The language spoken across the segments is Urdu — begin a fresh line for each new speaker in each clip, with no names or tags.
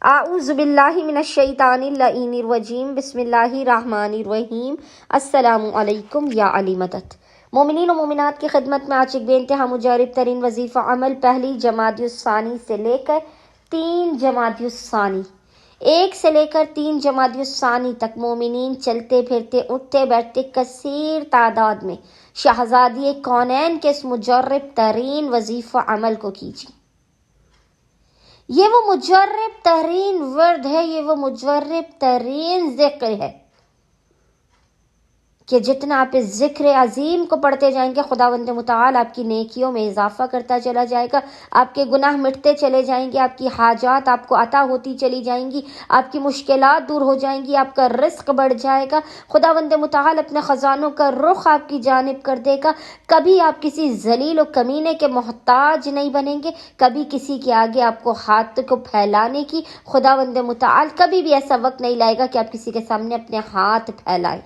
اعوذ باللہ من الشیطان اللعین الرجیم، بسم اللہ الرحمن الرحیم۔ السلام علیکم یا علی مدد۔ مومنین و مومنات کی خدمت میں آج ایک بے انتہا مجرب ترین وظیفہ عمل پہلی جمادی الثانی سے لے کر 3 جمادی الثانی، 1 سے لے کر 3 جمادی الثانی تک مومنین چلتے پھرتے اٹھتے بیٹھتے کثیر تعداد میں شہزادی کونین کے اس مجرب ترین وظیفہ عمل کو کیجیے۔ یہ وہ مجرب ترین ورد ہے، یہ وہ مجرب ترین ذکر ہے کہ جتنا آپ اس ذکر عظیم کو پڑھتے جائیں گے خداوند متعال آپ کی نیکیوں میں اضافہ کرتا چلا جائے گا، آپ کے گناہ مٹتے چلے جائیں گے، آپ کی حاجات آپ کو عطا ہوتی چلی جائیں گی، آپ کی مشکلات دور ہو جائیں گی، آپ کا رزق بڑھ جائے گا، خداوند متعال اپنے خزانوں کا رخ آپ کی جانب کر دے گا۔ کبھی آپ کسی ذلیل و کمینے کے محتاج نہیں بنیں گے، کبھی کسی کے آگے آپ کو ہاتھ کو پھیلانے کی خداوند متعال کبھی بھی ایسا وقت نہیں لائے گا کہ آپ کسی کے سامنے اپنے ہاتھ پھیلائیں۔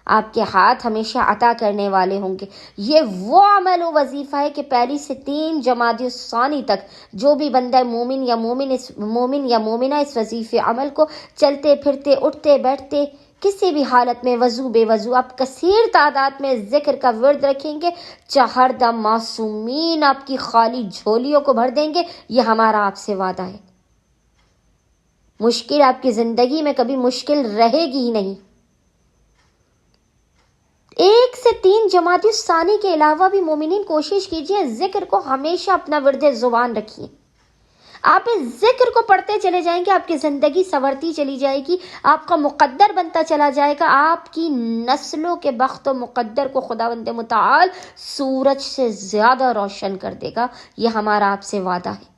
آپ کے ہاتھ ہمیشہ عطا کرنے والے ہوں گے۔ یہ وہ عمل و وظیفہ ہے کہ پہلی سے 3 جمادی الثانی تک جو بھی بندہ مومن یا مومنہ اس وظیفے عمل کو چلتے پھرتے اٹھتے بیٹھتے کسی بھی حالت میں وضو بے وضو آپ کثیر تعداد میں ذکر کا ورد رکھیں گے، چہردم معصومین آپ کی خالی جھولیوں کو بھر دیں گے۔ یہ ہمارا آپ سے وعدہ ہے۔ مشکل آپ کی زندگی میں کبھی مشکل رہے گی ہی نہیں۔ 1 سے 3 جمادی الثانی کے علاوہ بھی مومنین کوشش کیجئے ذکر کو ہمیشہ اپنا ورد زبان رکھیے۔ آپ اس ذکر کو پڑھتے چلے جائیں گے، آپ کی زندگی سنورتی چلی جائے گی، آپ کا مقدر بنتا چلا جائے گا، آپ کی نسلوں کے بخت و مقدر کو خداوند متعال سورج سے زیادہ روشن کر دے گا۔ یہ ہمارا آپ سے وعدہ ہے۔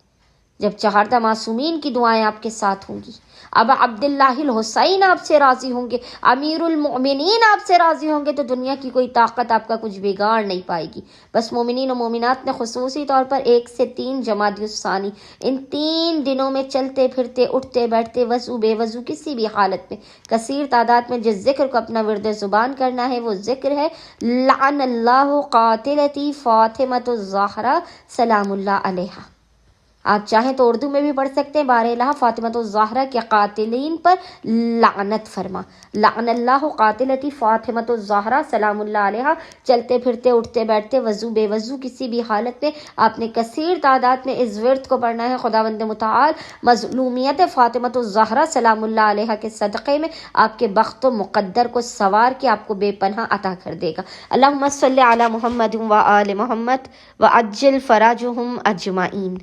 جب چہاردہ معصومین کی دعائیں آپ کے ساتھ ہوں گی، ابا عبداللہ الحسین آپ سے راضی ہوں گے، امیر المؤمنین آپ سے راضی ہوں گے، تو دنیا کی کوئی طاقت آپ کا کچھ بگاڑ نہیں پائے گی۔ بس مومنین و مومنات نے خصوصی طور پر 1 سے 3 جمادی الثانی ان 3 دنوں میں چلتے پھرتے اٹھتے بیٹھتے وضو بے وضو کسی بھی حالت میں کثیر تعداد میں جس ذکر کو اپنا ورد زبان کرنا ہے وہ ذکر ہے لعن اللہ قاتلتی فاطمۃ الزہرا سلام اللہ علیہا۔ آپ چاہیں تو اردو میں بھی پڑھ سکتے ہیں، بارہا فاطمۃ الزہرا کے قاتلین پر لعنت فرما، لعن اللہ قاتلتی فاطمۃ الزہرا سلام اللہ علیہا۔ چلتے پھرتے اٹھتے بیٹھتے وضو بے وضو کسی بھی حالت میں آپ نے کثیر تعداد میں اس ورد کو پڑھنا ہے۔ خداوند متعال مظلومیت فاطمۃ الزہرا سلام اللہ علیہا کے صدقے میں آپ کے بخت و مقدر کو سوار کے آپ کو بے پناہ عطا کر دے گا۔ اللہم صلی علی محمد و آل محمد وعجل فراجہم اجمعین۔